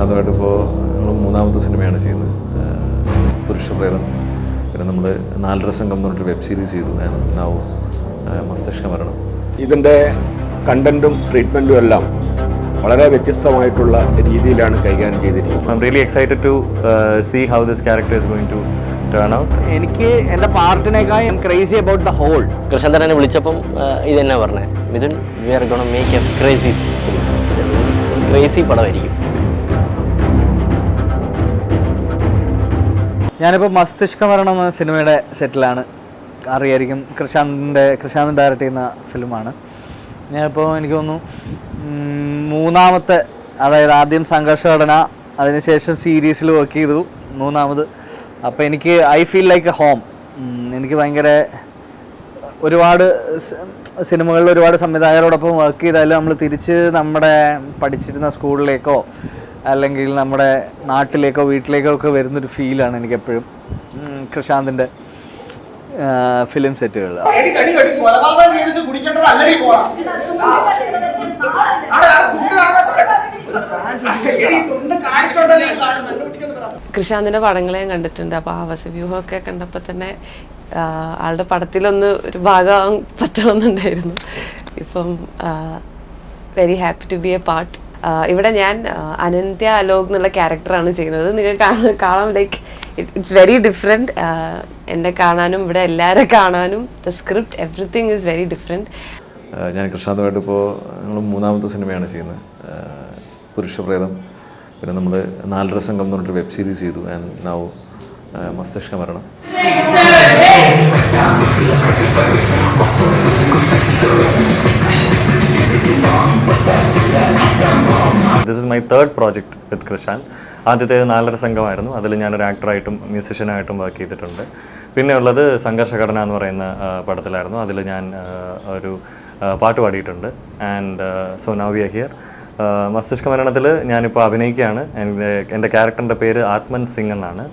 കൃഷാന്തമായിട്ട് ഇപ്പോൾ നമ്മൾ മൂന്നാമത്തെ സിനിമയാണ് ചെയ്യുന്നത്, പുരുഷപ്രേതം. പിന്നെ നമ്മൾ 4.5 സംഘം എന്ന് പറഞ്ഞിട്ട് വെബ് സീരീസ് ചെയ്തു, നൗ മസ്തിഷ്ക മരണം. ഇതിൻ്റെ കണ്ടൻറ്റും ട്രീറ്റ്മെൻറ്റും എല്ലാം വളരെ വ്യത്യസ്തമായിട്ടുള്ള രീതിയിലാണ് കൈകാര്യം ചെയ്തിരിക്കുന്നത്. I'm really excited to see how this character is going to turn out. എനിക്ക് എൻ്റെ പാർട്ടിനേക്കാൾ crazy about the whole. Krishnan വിളിച്ചപ്പം ഇത് തന്നെ പറഞ്ഞത്, Mithun we are gonna make a crazy film, crazy പടമായിരിക്കും. ഞാനിപ്പോൾ മസ്തിഷ്ക മരണം എന്ന സിനിമയുടെ സെറ്റിലാണ്. അറിയായിരിക്കും, കൃഷാന്ത് ഡയറക്റ്റ് ചെയ്യുന്ന ഫിലിമാണ്. ഞാനിപ്പോൾ എനിക്ക് തോന്നുന്നു മൂന്നാമത്തെ, അതായത് ആദ്യം സംഘർഷഘടന, അതിനുശേഷം സീരീസിൽ വർക്ക് ചെയ്തു, മൂന്നാമത്. അപ്പോൾ എനിക്ക് I feel like A home. എനിക്ക് ഭയങ്കര ഒരുപാട് സിനിമകളിൽ ഒരുപാട് സംവിധായകരോടൊപ്പം വർക്ക് ചെയ്താലും നമ്മൾ തിരിച്ച് നമ്മുടെ പഠിച്ചിരുന്ന സ്കൂളിലേക്കോ അല്ലെങ്കിൽ നമ്മുടെ നാട്ടിലേക്കോ വീട്ടിലേക്കോ ഒക്കെ വരുന്നൊരു ഫീലാണ് എനിക്കെപ്പോഴും കൃഷാന്തിൻ്റെ ഫിലിം സെറ്റുകളിൽ. കൃഷാന്തിൻ്റെ പടങ്ങൾ ഞാൻ കണ്ടിട്ടുണ്ട്. അപ്പോൾ ആവാസവ്യൂഹമൊക്കെ കണ്ടപ്പോൾ തന്നെ ആളുടെ പടത്തിലൊന്ന് ഒരു ഭാഗമാകാൻ പറ്റണമെന്നുണ്ടായിരുന്നു. ഇപ്പം very happy to be a part. ഇവിടെ ഞാൻ അനന്ത്യ അലോക് എന്നുള്ള ക്യാരക്ടറാണ് ചെയ്യുന്നത്. നിങ്ങൾ കാണാൻ ലൈക്ക് ഇറ്റ്സ് വെരി ഡിഫറെൻറ്റ്. എന്നെ കാണാനും ഇവിടെ എല്ലാവരെ കാണാനും the script everything is very different. ഞാൻ കൃഷാന്തമായിട്ട് ഇപ്പോൾ നമ്മൾ മൂന്നാമത്തെ സിനിമയാണ് ചെയ്യുന്നത്, പുരുഷപ്രേതം. പിന്നെ നമ്മൾ 4.5 സംഘം എന്ന് പറഞ്ഞിട്ട് വെബ് സീരീസ് ചെയ്തു, നൗ മസ്തിഷ്ക മരണം. This is my third project with Krishan. ആദ്യത്തേത് 4.5 സംഘമായിരുന്നു. അതിൽ ഞാനൊരു ആക്ടറായിട്ടും മ്യൂസിഷ്യനായിട്ടും വർക്ക് ചെയ്തിട്ടുണ്ട്. പിന്നെ ഉള്ളത് സംഘർഷഘടന എന്ന് പറയുന്ന പടത്തിലായിരുന്നു. അതിൽ ഞാൻ ഒരു പാട്ട് പാടിയിട്ടുണ്ട്. And so now we are here. മസ്തിഷ്ക മരണത്തിൽ ഞാനിപ്പോൾ അഭിനയിക്കുകയാണ്. എൻ്റെ ക്യാരക്ടറിൻ്റെ പേര് ആത്മൻ സിംഗ് എന്നാണ്.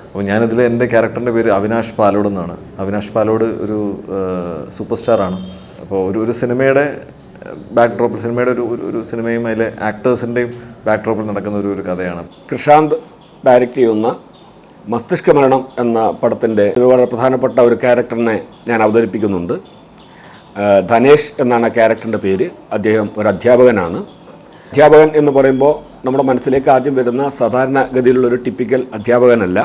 അപ്പോൾ ഞാനിതിൽ എൻ്റെ ക്യാരക്ടറിൻ്റെ പേര് അവിനാഷ് പാലോട് എന്നാണ്. അവിനാഷ് പാലോട് ഒരു സൂപ്പർ സ്റ്റാറാണ്. അപ്പോൾ ഒരു സിനിമയുടെ ബാക്ക്ഡ്രോപ്പിൽ, സിനിമയുടെ ഒരു സിനിമയും അതിലെ ആക്ടേഴ്സിൻ്റെയും ബാക്ക്ഡ്രോപ്പിൽ നടക്കുന്ന ഒരു കഥയാണ്. കൃഷാന്ത് ഡയറക്റ്റ് ചെയ്യുന്ന മസ്തിഷ്ക മരണം എന്ന പടത്തിൻ്റെ ഒരു വളരെ പ്രധാനപ്പെട്ട ഒരു ക്യാരക്ടറിനെ ഞാൻ അവതരിപ്പിക്കുന്നുണ്ട്. ധനേഷ് എന്നാണ് ക്യാരക്ടറിൻ്റെ പേര്. അദ്ദേഹം ഒരു അധ്യാപകനാണ്. അധ്യാപകൻ എന്ന് പറയുമ്പോൾ നമ്മുടെ മനസ്സിലേക്ക് ആദ്യം വരുന്ന സാധാരണഗതിയിലുള്ളൊരു ടിപ്പിക്കൽ അധ്യാപകനല്ല.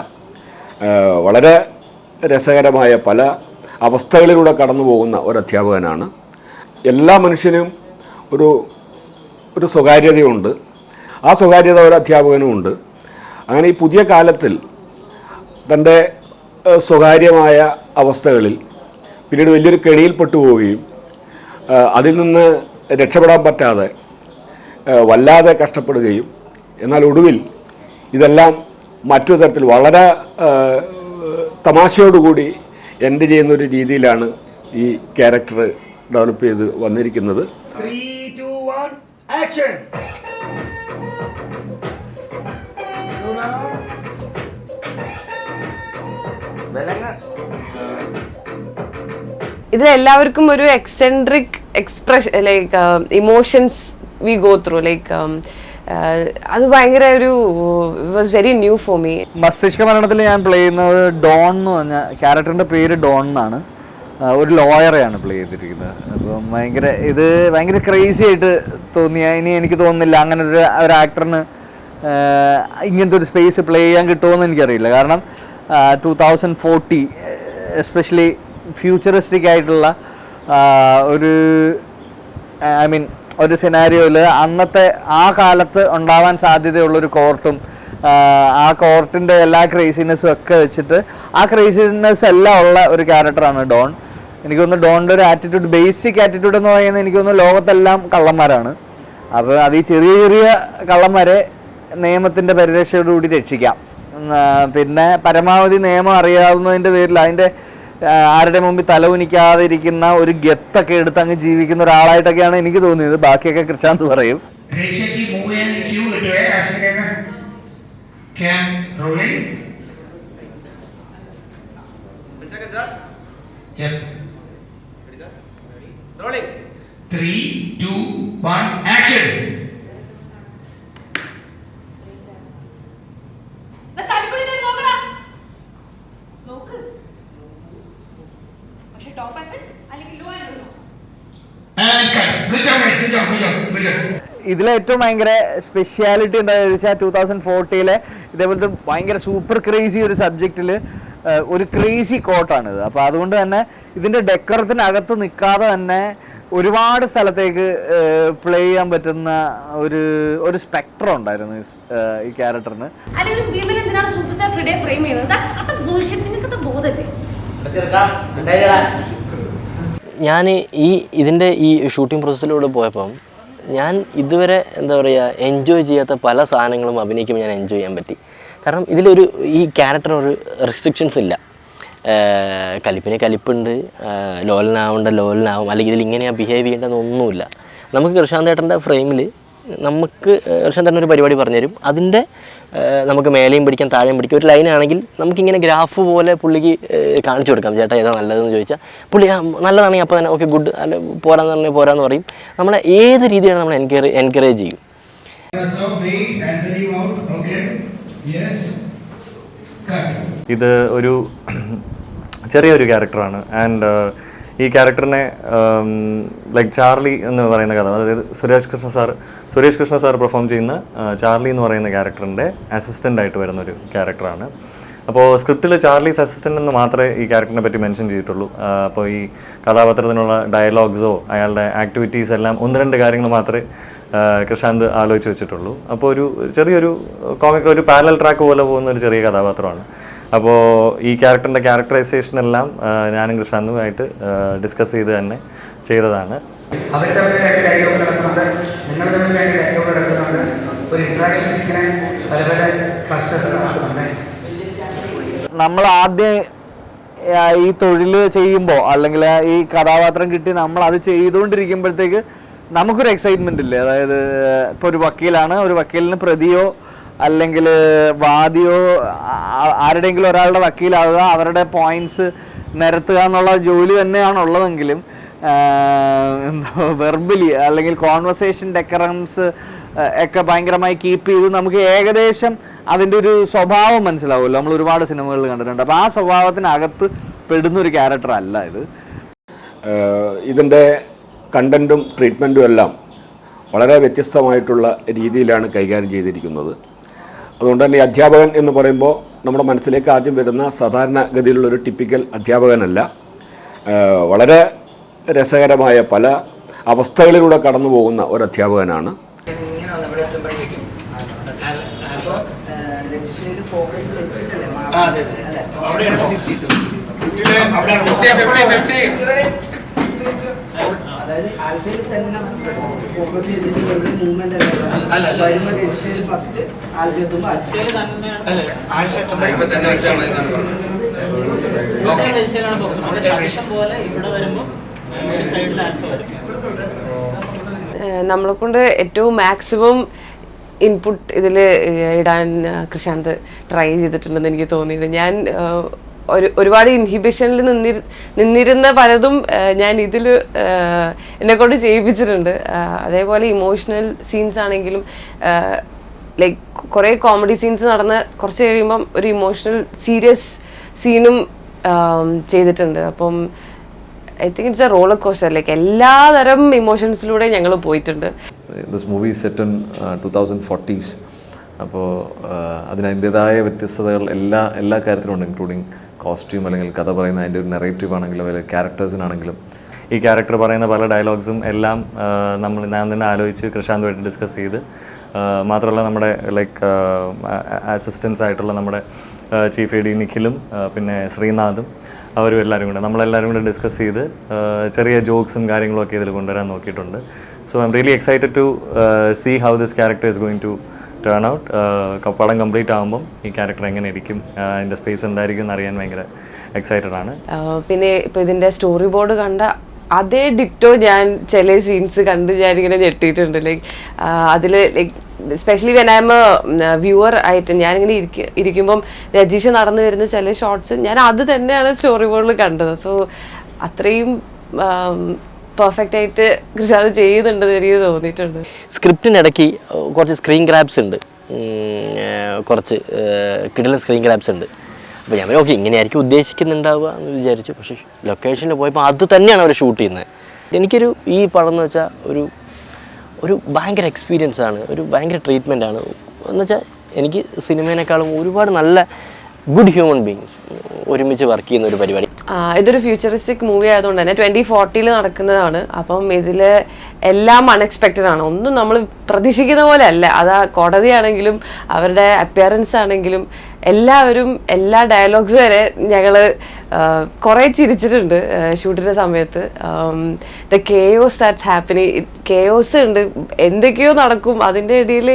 വളരെ രസകരമായ പല അവസ്ഥകളിലൂടെ കടന്നു പോകുന്ന ഒരു അധ്യാപകനാണ്. എല്ലാ മനുഷ്യനും ഒരു സ്വകാര്യതയുണ്ട്. ആ സ്വകാര്യത ഒരു അധ്യാപകനുമുണ്ട്. അങ്ങനെ ഈ പുതിയ കാലത്തിൽ തൻ്റെ സ്വകാര്യമായ അവസ്ഥകളിൽ പിന്നീട് വലിയൊരു കെണിയിൽപ്പെട്ടു പോവുകയും അതിൽ നിന്ന് രക്ഷപ്പെടാൻ പറ്റാതെ വല്ലാതെ കഷ്ടപ്പെടുകയും, എന്നാൽ ഒടുവിൽ ഇതെല്ലാം മറ്റൊരു തരത്തിൽ വളരെ തമാശയോടുകൂടി എൻഡ് ചെയ്യുന്നൊരു രീതിയിലാണ് ഈ ക്യാരക്ടർ ഡെവലപ്പ് ചെയ്ത് വന്നിരിക്കുന്നത്. 3, 2, 1, action! ഇതിലെല്ലാവർക്കും ഒരു eccentric expression, like emotions we go through, like അത് ഭയങ്കര ഒരു was very new for me. മസ്തിഷ്ക മരണത്തിൽ ഞാൻ പ്ലേ ചെയ്യുന്നത് ഡോൺ എന്ന് പറഞ്ഞ ക്യാരക്ടറിൻ്റെ പേര് ഡോൺ എന്നാണ്. ഒരു ലോയറെയാണ് പ്ലേ ചെയ്തിരിക്കുന്നത്. അപ്പം ഭയങ്കര ക്രേസി ആയിട്ട് തോന്നിയ, ഇനി എനിക്ക് തോന്നുന്നില്ല അങ്ങനെ ഒരു ആക്ടറിന് ഇങ്ങനത്തെ ഒരു സ്പേസ് പ്ലേ ചെയ്യാൻ കിട്ടുമെന്ന് എനിക്കറിയില്ല. കാരണം 2040 എസ്പെഷ്യലി ഫ്യൂച്ചറിസ്റ്റിക് ആയിട്ടുള്ള ഒരു സിനാരിയോയിൽ അന്നത്തെ ആ കാലത്ത് ഉണ്ടാവാൻ സാധ്യതയുള്ളൊരു കോർട്ടും ആ കോർട്ടിൻ്റെ എല്ലാ ക്രേസിനെസ്സും ഒക്കെ വെച്ചിട്ട് ആ ക്രേസിനെസ് എല്ലാം ഉള്ള ഒരു ക്യാരക്ടറാണ് ഡോൺ. എനിക്ക് തോന്നുന്നു ഡോണിൻ്റെ ഒരു ആറ്റിറ്റ്യൂഡ്, ബേസിക് ആറ്റിറ്റ്യൂഡ് എന്ന് പറയുന്നത് എനിക്ക് തോന്നുന്നു ലോകത്തെല്ലാം കള്ളന്മാരാണ്. അപ്പോൾ അത് ഈ ചെറിയ ചെറിയ കള്ളന്മാരെ നിയമത്തിൻ്റെ പരിരക്ഷയോടുകൂടി രക്ഷിക്കാം. പിന്നെ പരമാവധി നിയമം അറിയാവുന്നതിൻ്റെ പേരിൽ അതിൻ്റെ ആരുടെ മുമ്പിൽ തലകുനിക്കാതെ ഇരിക്കുന്ന ഒരു ഗത്തൊക്കെ എടുത്ത് അങ്ങ് ജീവിക്കുന്ന ഒരാളായിട്ടൊക്കെയാണ് എനിക്ക് തോന്നിയത്. ബാക്കിയൊക്കെ കൃഷാന്ത് പറയും. 3, 2, 1, action! And cut. Good job, guys. Good job. Good job. Good job. ഇതിലേറ്റവും ഭയങ്കര സ്പെഷ്യാലിറ്റി എന്താണെന്ന് വെച്ചാൽ 2014 ഇതേപോലത്തെ ഭയങ്കര സൂപ്പർ ക്രേസി ഒരു സബ്ജക്റ്റിൽ ഒരു ക്രേസി കോട്ടാണിത്. അപ്പോൾ അതുകൊണ്ട് തന്നെ ഇതിൻ്റെ ഡെക്കറത്തിനകത്ത് നിൽക്കാതെ തന്നെ ഒരുപാട് സ്ഥലത്തേക്ക് പ്ലേ ചെയ്യാൻ പറ്റുന്ന ഒരു സ്പെക്ട്രം ഉണ്ടായിരുന്നു ഈ ക്യാരക്ടറിന്. ഞാൻ ഇതിൻ്റെ ഈ ഷൂട്ടിംഗ് പ്രോസസ്സിലൂടെ പോയപ്പം ഞാൻ ഇതുവരെ എന്താ പറയുക എൻജോയ് ചെയ്യാത്ത പല സാധനങ്ങളും അഭിനയിക്കുമ്പോൾ ഞാൻ എൻജോയ് ചെയ്യാൻ പറ്റി. കാരണം ഇതിലൊരു ഈ ക്യാരക്ടറിനൊരു റെസ്ട്രിക്ഷൻസ് ഇല്ല. കലിപ്പിന് കലിപ്പുണ്ട്, ലോലനാവേണ്ട ലോലനാവും, അല്ലെങ്കിൽ ഇതിൽ ഇങ്ങനെയാണ് ബിഹേവ് ചെയ്യേണ്ടതെന്നൊന്നുമില്ല. നമുക്ക് കൃഷാന്ത് ഏട്ടൻ്റെ ഫ്രെയിമിൽ നമുക്ക് കൃഷാന്ത് ഏട്ടൻ ഒരു പരിപാടി പറഞ്ഞുതരും. അതിൻ്റെ നമുക്ക് മേലെയും പിടിക്കാം താഴെയും പിടിക്കാം. ഒരു ലൈനാണെങ്കിൽ നമുക്കിങ്ങനെ ഗ്രാഫ് പോലെ പുള്ളിക്ക് കാണിച്ചു കൊടുക്കാം. ചേട്ടാ ഏതാ നല്ലതെന്ന് ചോദിച്ചാൽ പുള്ളി നല്ലതാണെങ്കിൽ അപ്പോൾ തന്നെ ഓക്കെ ഗുഡ്, അല്ല പോരാന്ന് പറഞ്ഞാൽ പോരാന്ന് പറയും. നമ്മളെ ഏത് രീതിയിലാണ് നമ്മൾ എൻകറേജ് ചെയ്യും. ഇത് ഒരു ചെറിയൊരു ക്യാരക്ടറാണ്. ആൻഡ് ഈ ക്യാരക്ടറിനെ ലൈക്ക് ചാർലി എന്ന് പറയുന്ന കഥ, അതായത് സുരേഷ് കൃഷ്ണ സാർ പെർഫോം ചെയ്യുന്ന ചാർലി എന്ന് പറയുന്ന ക്യാരക്ടറിൻ്റെ അസിസ്റ്റൻ്റായിട്ട് വരുന്നൊരു ക്യാരക്ടറാണ്. അപ്പോൾ സ്ക്രിപ്റ്റിൽ ചാർലീസ് അസിസ്റ്റൻ്റ് എന്ന് മാത്രമേ ഈ ക്യാരക്ടറിനെ പറ്റി മെൻഷൻ ചെയ്തിട്ടുള്ളൂ. അപ്പോൾ ഈ കഥാപാത്രത്തിനുള്ള ഡയലോഗ്സോ അയാളുടെ ആക്ടിവിറ്റീസ് എല്ലാം 1-2 കാര്യങ്ങൾ മാത്രമേ കൃഷാന്ത് ആലോചിച്ച് വെച്ചിട്ടുള്ളൂ. അപ്പോൾ ഒരു ചെറിയൊരു കോമിക്, ഒരു പാരലൽ ട്രാക്ക് പോലെ പോകുന്ന ഒരു ചെറിയ കഥാപാത്രമാണ്. അപ്പോൾ ഈ ക്യാരക്ടറിൻ്റെ ക്യാരക്ടറൈസേഷൻ എല്ലാം ഞാനും കൃഷാന്തുമായിട്ട് ഡിസ്കസ് ചെയ്ത് തന്നെ ചെയ്തതാണ്. അവർ തമ്മിൽ 2 ഡയലോഗ് നടക്കുന്നുണ്ട്, നിങ്ങൾ തമ്മിൽ 2 ഡയലോഗ് നടക്കുന്നുണ്ട്, ഒരു ഇൻട്രാക്ഷൻസ് ഇങ്ങനെ പല പല ക്ലസ്റ്റേഴ്സ് നടക്കുന്നുണ്ട്. നമ്മൾ ആദ്യം ഈ തൊഴിൽ ചെയ്യുമ്പോൾ അല്ലെങ്കിൽ ഈ കഥാപാത്രം കിട്ടി നമ്മൾ അത് ചെയ്തുകൊണ്ടിരിക്കുമ്പോഴത്തേക്ക് നമുക്കൊരു എക്സൈറ്റ്മെൻ്റ് ഇല്ലേ. അതായത് ഇപ്പോൾ ഒരു വക്കീലാണ്, ഒരു വക്കീലിന് പ്രതിയോ അല്ലെങ്കിൽ വാദിയോ ആരുടെയെങ്കിലും ഒരാളുടെ വക്കീലാവുക, അവരുടെ പോയിന്റ്സ് നിരത്തുക എന്നുള്ള ജോലി തന്നെയാണുള്ളതെങ്കിലും എന്താ വെർബലി അല്ലെങ്കിൽ കോൺവെർസേഷൻ ഡെക്കറംസ് ഒക്കെ ഭയങ്കരമായി കീപ്പ് ചെയ്ത് നമുക്ക് ഏകദേശം അതിൻ്റെ ഒരു സ്വഭാവം മനസ്സിലാവുമല്ലോ. നമ്മൾ ഒരുപാട് സിനിമകളിൽ കണ്ടിട്ടുണ്ട്. അപ്പോൾ ആ സ്വഭാവത്തിനകത്ത് പെടുന്നൊരു ക്യാരക്ടർ അല്ല ഇത്. ഇതിൻ്റെ കണ്ടൻറ്റും ട്രീറ്റ്മെൻറ്റും എല്ലാം വളരെ വ്യത്യസ്തമായിട്ടുള്ള രീതിയിലാണ് കൈകാര്യം ചെയ്തിരിക്കുന്നത്. അതുകൊണ്ട് തന്നെ അധ്യാപകൻ എന്ന് പറയുമ്പോൾ നമ്മുടെ മനസ്സിലേക്ക് ആദ്യം വരുന്ന സാധാരണഗതിയിലുള്ളൊരു ടിപ്പിക്കൽ അധ്യാപകനല്ല. വളരെ രസകരമായ പല അവസ്ഥകളിലൂടെ കടന്നു പോകുന്ന ഒരു അധ്യാപകനാണ്. ഇങ്ങനെ ഇവിടെ എത്തുമ്പോഴേക്കും അതായത് ആൽഫയിൽ തന്നെ ഫോക്കസ് ചെയ്തിട്ട് മൂവ്മെന്റ് ഫസ്റ്റ് ആൽഫ എത്തുമ്പോൾ പോലെ ഇവിടെ വരുമ്പോൾ സൈഡിൽ ആൽഫ വരും. നമ്മളെ കൊണ്ട് ഏറ്റവും മാക്സിമം ഇൻപുട്ട് ഇതിൽ ഇടാൻ കൃഷാന്ത് ട്രൈ ചെയ്തിട്ടുണ്ടെന്ന് എനിക്ക് തോന്നിയിട്ടുണ്ട്. ഞാൻ ഒരുപാട് ഇൻഹിബിഷനിൽ നിന്നിരുന്ന പലതും ഞാൻ ഇതിൽ എന്നെക്കൊണ്ട് ചെയ്യിപ്പിച്ചിട്ടുണ്ട്. അതേപോലെ ഇമോഷണൽ സീൻസ് ആണെങ്കിലും ലൈക്ക് കുറേ കോമഡി സീൻസ് നടന്ന് കുറച്ച് കഴിയുമ്പം ഒരു ഇമോഷണൽ സീരിയസ് സീനും ചെയ്തിട്ടുണ്ട്. അപ്പം I think it's A roller coaster. Like എല്ലാതരം ഇമോഷൻസിലൂടെ ഞങ്ങൾ പോയിട്ടുണ്ട്. This movie set in 2040s. അപ്പോൾ അതിനതിൻ്റെതായ വ്യത്യസ്തതകൾ എല്ലാ കാര്യത്തിലും ഉണ്ട്, ഇൻക്ലൂഡിങ് കോസ്റ്റ്യൂം അല്ലെങ്കിൽ കഥ പറയുന്ന അതിൻ്റെ ഒരു നെറേറ്റീവ് ആണെങ്കിലും അല്ലെങ്കിൽ ക്യാരക്ടേഴ്സിനാണെങ്കിലും. ഈ ക്യാരക്ടർ പറയുന്ന പല ഡയലോഗ്സും എല്ലാം ഞാൻ തന്നെ ആലോചിച്ച് കൃഷാന്തുമായിട്ട് ഡിസ്കസ് ചെയ്ത്, മാത്രമല്ല നമ്മുടെ ലൈക്ക് അസിസ്റ്റൻസ് ആയിട്ടുള്ള നമ്മുടെ ചീഫ് എഡി നിഖിലും പിന്നെ ശ്രീനാഥും അവരും നമ്മളെല്ലാവരും കൂടെ ഡിസ്കസ് ചെയ്ത് ചെറിയ ജോക്സും കാര്യങ്ങളൊക്കെ ഇതിൽ കൊണ്ടുവരാൻ നോക്കിയിട്ടുണ്ട്. So I'm really excited to see how this character is going to turn out. പടം കംപ്ലീറ്റ് ആകുമ്പം ഈ ക്യാരക്ടർ എങ്ങനെ ഇരിക്കും, അതിൻ്റെ സ്പേസ് എന്തായിരിക്കും എന്നറിയാൻ ഭയങ്കര എക്സൈറ്റഡ് ആണ്. പിന്നെ ഇപ്പോൾ ഇതിൻ്റെ സ്റ്റോറി ബോർഡ് കണ്ട അതേ ഡിറ്റോ ഞാൻ ചില സീൻസ് കണ്ട് ഞാനിങ്ങനെ ഞെട്ടിയിട്ടുണ്ട്. ലൈക്ക് അതിൽ like specially when I M A viewer ആയിട്ട് ഞാനിങ്ങനെ ഇരിക്കുമ്പം രജീഷ് നടന്നു വരുന്ന ചില ഷോർട്സ് ഞാൻ അത് തന്നെയാണ് സ്റ്റോറി ബോർഡിൽ കണ്ടത്. സോ അത്രയും പെർഫെക്റ്റ് ആയിട്ട് കൃഷാന്ത് ചെയ്യുന്നുണ്ടെന്ന് എനിക്ക് തോന്നിയിട്ടുണ്ട്. സ്ക്രിപ്റ്റിനിടയ്ക്ക് കുറച്ച് സ്ക്രീൻ ഗ്രാബ്സ് ഉണ്ട്, കുറച്ച് കിടിലൻ സ്ക്രീൻ ഗ്രാബ്സ് ഉണ്ട്. അപ്പോൾ ഞാൻ ഓക്കെ ഇങ്ങനെയായിരിക്കും ഉദ്ദേശിക്കുന്നുണ്ടാവുക എന്ന് വിചാരിച്ചു. പക്ഷേ ലൊക്കേഷനിൽ പോയപ്പോൾ അത് തന്നെയാണ് അവർ ഷൂട്ട് ചെയ്യുന്നത്. എനിക്കൊരു ഈ പടം എന്ന് വെച്ചാൽ ഒരു ഭയങ്കര എക്സ്പീരിയൻസ് ആണ്, ഒരു ഭയങ്കര ട്രീറ്റ്മെൻ്റ് ആണ്. എന്ന് വെച്ചാൽ എനിക്ക് സിനിമേനേക്കാളും ഒരുപാട് നല്ല ഗുഡ് ഹ്യൂമൻ ബീങ്സ് ഒരുമിച്ച് വർക്ക് ചെയ്യുന്ന ഒരു പരിപാടി. ഇതൊരു ഫ്യൂച്ചറിസ്റ്റിക് മൂവി ആയതുകൊണ്ട് തന്നെ 2040 നടക്കുന്നതാണ്. അപ്പം ഇതിൽ എല്ലാം അൺഎക്സ്പെക്റ്റഡ് ആണ്, ഒന്നും നമ്മൾ പ്രതീക്ഷിക്കുന്ന പോലെ അല്ല. അത് കോടതിയാണെങ്കിലും അവരുടെ അപ്പിയറൻസ് ആണെങ്കിലും എല്ലാവരും എല്ലാ ഡയലോഗ്സ് വരെ ഞങ്ങൾ കുറേ ചിരിച്ചിട്ടുണ്ട് ഷൂട്ടിൻ്റെ സമയത്ത്. The chaos that's happening, chaos ഉണ്ട്, എന്തൊക്കെയോ നടക്കും അതിൻ്റെ ഇടയിൽ.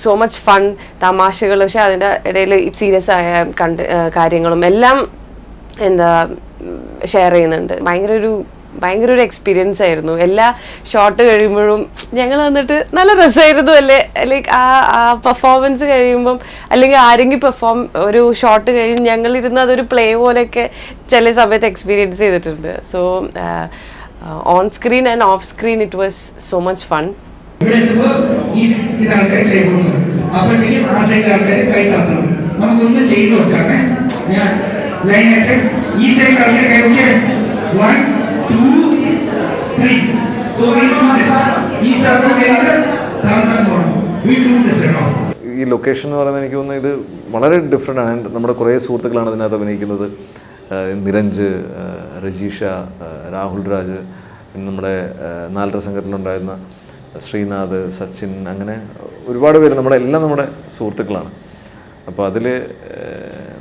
സോ മച്ച് ഫൺ, തമാശകൾ, പക്ഷെ അതിൻ്റെ ഇടയിൽ സീരിയസ് ആയ കാര്യങ്ങളും എല്ലാം ഷെയർ ചെയ്യുന്നുണ്ട്. ഭയങ്കര ഒരു എക്സ്പീരിയൻസ് ആയിരുന്നു. എല്ലാ ഷോട്ട് കഴിയുമ്പോഴും ഞങ്ങൾ വന്നിട്ട് നല്ല രസമായിരുന്നു അല്ലേ, ലൈക്ക് ആ പെർഫോമൻസ് കഴിയുമ്പം അല്ലെങ്കിൽ ആരെങ്കിലും ഒരു ഷോട്ട് കഴിഞ്ഞ് ഞങ്ങളിരുന്ന് അതൊരു പ്ലേ പോലെയൊക്കെ ചില സമയത്ത് എക്സ്പീരിയൻസ് ചെയ്തിട്ടുണ്ട്. So on screen and of screen it was so much fun. ഇവിടെ എത്തുമ്പോൾ ഈ ആൾക്കാർ കൈ പോകുന്നു, അപ്പോഴത്തേക്കും ആ സൈഡിൽ ആൾക്കാർ കൈ തത്തണം. നമുക്കൊന്ന് ചെയ്ത് നോക്കാമേ. ഞാൻ ലൈനായിട്ട് ഈ സൈഡിൽ ആൾക്കാർ കൈ നോക്കിയാൽ 1 2 3. So we do this. ഈ സ്ഥലത്ത് കൈയിട്ട് താഴ്ത്താൻ പോകണം. വി ഡു ദിസ് കേട്ടോ. ഈ ലൊക്കേഷൻ എന്ന് പറയുന്നത് എനിക്ക് തോന്നുന്നത് ഇത് വളരെ ഡിഫറെൻ്റ് ആണ്. നമ്മുടെ കുറേ സുഹൃത്തുക്കളാണ് ഇതിനകത്ത് അഭിനയിക്കുന്നത്. നിരഞ്ജ്, രജീഷ, രാഹുൽ രാജ്, പിന്നെ നമ്മുടെ 4 സംഘത്തിലുണ്ടായിരുന്ന ശ്രീനാഥ്, സച്ചിൻ, അങ്ങനെ ഒരുപാട് പേര് എല്ലാം നമ്മുടെ സുഹൃത്തുക്കളാണ്. അപ്പോൾ അതിൽ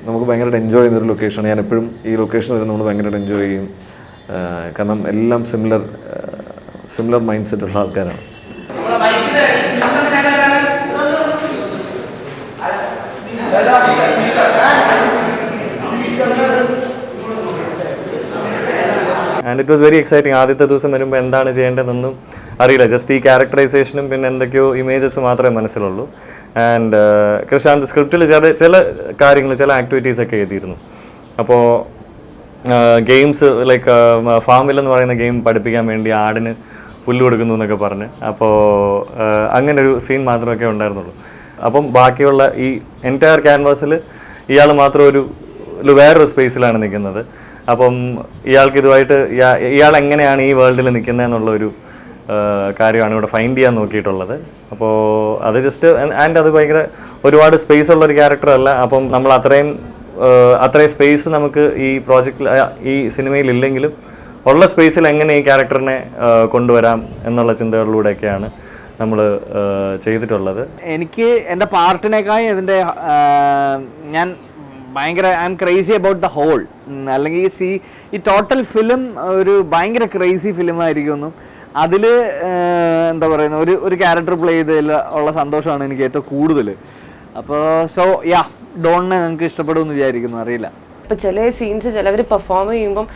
നമുക്ക് ഭയങ്കരമായിട്ട് എൻജോയ് ചെയ്യുന്നൊരു ലൊക്കേഷനാണ്. ഞാൻ എപ്പോഴും ഈ ലൊക്കേഷൻ വരുമ്പോൾ നമ്മൾ ഭയങ്കരമായിട്ട് എൻജോയ് ചെയ്യും. കാരണം എല്ലാം സിമിലർ മൈൻഡ് സെറ്റുള്ള ആൾക്കാരാണ്. And it was very exciting. ആദ്യത്തെ ദിവസം വരുമ്പോൾ എന്താണ് ചെയ്യേണ്ടതെന്നൊന്നും അറിയില്ല. ജസ്റ്റ് ഈ ക്യാരക്ടറൈസേഷനും പിന്നെ എന്തൊക്കെയോ ഇമേജസ് മാത്രമേ മനസ്സിലുള്ളൂ. ആൻഡ് കൃഷാന്ത് സ്ക്രിപ്റ്റിൽ ചില കാര്യങ്ങൾ, ചില ആക്ടിവിറ്റീസൊക്കെ എഴുതിയിരുന്നു. അപ്പോൾ ഗെയിംസ് ലൈക്ക് ഫാമിലെന്ന് പറയുന്ന ഗെയിം പഠിപ്പിക്കാൻ വേണ്ടി ആടിന് പുല്ല് കൊടുക്കുന്നു എന്നൊക്കെ പറഞ്ഞ്, അപ്പോൾ അങ്ങനെ ഒരു സീൻ മാത്രമൊക്കെ ഉണ്ടായിരുന്നുള്ളൂ. അപ്പം ബാക്കിയുള്ള ഈ എൻറ്റയർ ക്യാൻവാസിൽ ഇയാൾ മാത്രം ഒരു വേറൊരു സ്പേസിലാണ് നിൽക്കുന്നത്. അപ്പം ഇയാൾക്ക് ഇതുമായിട്ട് ഇയാൾ എങ്ങനെയാണ് ഈ വേൾഡിൽ നിൽക്കുന്നത് എന്നുള്ളൊരു കാര്യമാണ് ഇവിടെ ഫൈൻഡ് ചെയ്യാൻ നോക്കിയിട്ടുള്ളത്. അപ്പോൾ അത് ജസ്റ്റ് ആൻഡ് അത് ഭയങ്കര ഒരുപാട് സ്പേസ് ഉള്ളൊരു ക്യാരക്ടറല്ല. അപ്പം നമ്മൾ അത്രയും സ്പേസ് നമുക്ക് ഈ പ്രോജക്റ്റിൽ ഈ സിനിമയിൽ ഇല്ലെങ്കിലും ഉള്ള സ്പേസിൽ എങ്ങനെ ഈ ക്യാരക്ടറിനെ കൊണ്ടുവരാം എന്നുള്ള ചിന്തകളിലൂടെയൊക്കെയാണ് നമ്മൾ ചെയ്തിട്ടുള്ളത്. എനിക്ക് എൻ്റെ പാർട്ടിനേക്കാളും ഇതിൻ്റെ ഞാൻ ഭയങ്കര I'm crazy about the whole, അല്ലെങ്കിൽ ഈ ടോട്ടൽ ഫിലിം ഒരു ഭയങ്കര ക്രേസി ഫിലിമായിരിക്കുന്നു. അതിൽ എന്താ പറയുന്ന ഒരു ക്യാരക്ടർ പ്ലേ ചെയ്തതിൽ ഉള്ള സന്തോഷമാണ് എനിക്ക് ഏറ്റവും കൂടുതൽ. അപ്പോൾ സോ ഡോണിനെ നിങ്ങൾക്ക് ഇഷ്ടപ്പെടുമെന്ന് വിചാരിക്കുന്നു, അറിയില്ല. ഇപ്പം ചില സീൻസ് ചിലവർ പെർഫോം ചെയ്യുമ്പം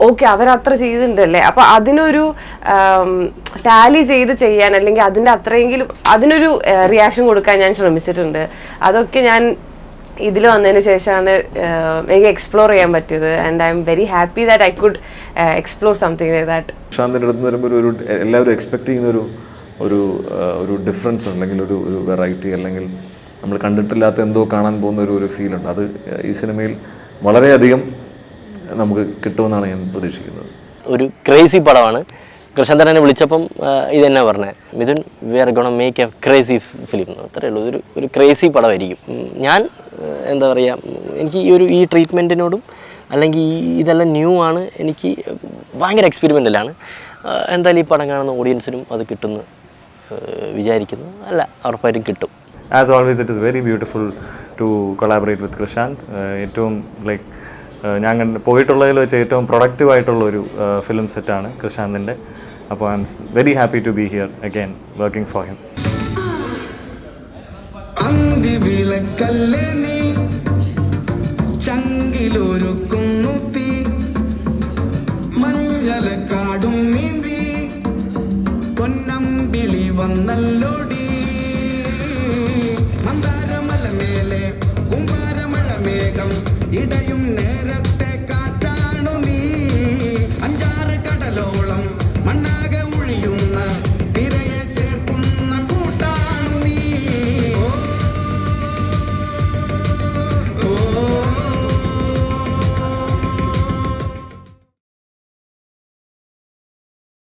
ഓക്കെ അവരത്ര ചെയ്തിട്ടുണ്ടല്ലേ, അപ്പോൾ അതിനൊരു ടാലി ചെയ്ത് ചെയ്യാൻ അല്ലെങ്കിൽ അതിൻ്റെ അത്രയെങ്കിലും അതിനൊരു റിയാക്ഷൻ കൊടുക്കാൻ ഞാൻ ശ്രമിച്ചിട്ടുണ്ട്. അതൊക്കെ ഞാൻ ഇതിൽ വന്നതിന് ശേഷമാണ് എനിക്ക് എക്സ്പ്ലോർ ചെയ്യാൻ പറ്റിയത്. And I'm very happy that I could explore something like that. കൃഷാന്തിൻ്റെ അടുത്ത് വരുമ്പോൾ എല്ലാവരും എക്സ്പെക്ട് ചെയ്യുന്ന ഒരു ഡിഫറൻസ് അല്ലെങ്കിൽ ഒരു വെറൈറ്റി, അല്ലെങ്കിൽ നമ്മൾ കണ്ടിട്ടില്ലാത്ത എന്തോ കാണാൻ പോകുന്ന ഒരു ഫീലുണ്ട്. അത് ഈ സിനിമയിൽ വളരെയധികം നമുക്ക് കിട്ടുമെന്നാണ് ഞാൻ പ്രതീക്ഷിക്കുന്നത്. ഒരു ക്രേസി പടമാണ്. കൃഷാന്തൻ എന്നെ വിളിച്ചപ്പം ഇത് തന്നെ പറഞ്ഞത്, Mithun we are gonna make a crazy film. അത്രയേ ഉള്ളൂ, ഒരു ക്രേസി പടമായിരിക്കും. ഞാൻ എന്താ പറയുക, എനിക്ക് ഈ ട്രീറ്റ്മെൻറ്റിനോടും അല്ലെങ്കിൽ ഇതെല്ലാം ന്യൂ ആണ്, എനിക്ക് ഭയങ്കര എക്സ്പെരിമെൻ്റലാണ്. എന്തായാലും ഈ പടം കാണുന്ന ഓഡിയൻസിനും അത് കിട്ടുമെന്ന് വിചാരിക്കുന്നു. അല്ല, ഉറപ്പായിട്ടും കിട്ടും. As always it is very beautiful to collaborate with Krishand. ഏറ്റവും ലൈക്ക് ഞാൻ പോയിട്ടുള്ളതിൽ വെച്ച് ഏറ്റവും പ്രൊഡക്റ്റീവായിട്ടുള്ളൊരു ഫിലിം സെറ്റാണ് കൃഷാന്തിൻ്റെ. അപ്പോൾ I'm very happy to be here again working for him. അന്തി വിളക്കല്ലേ നീ ചങ്കിലൊരു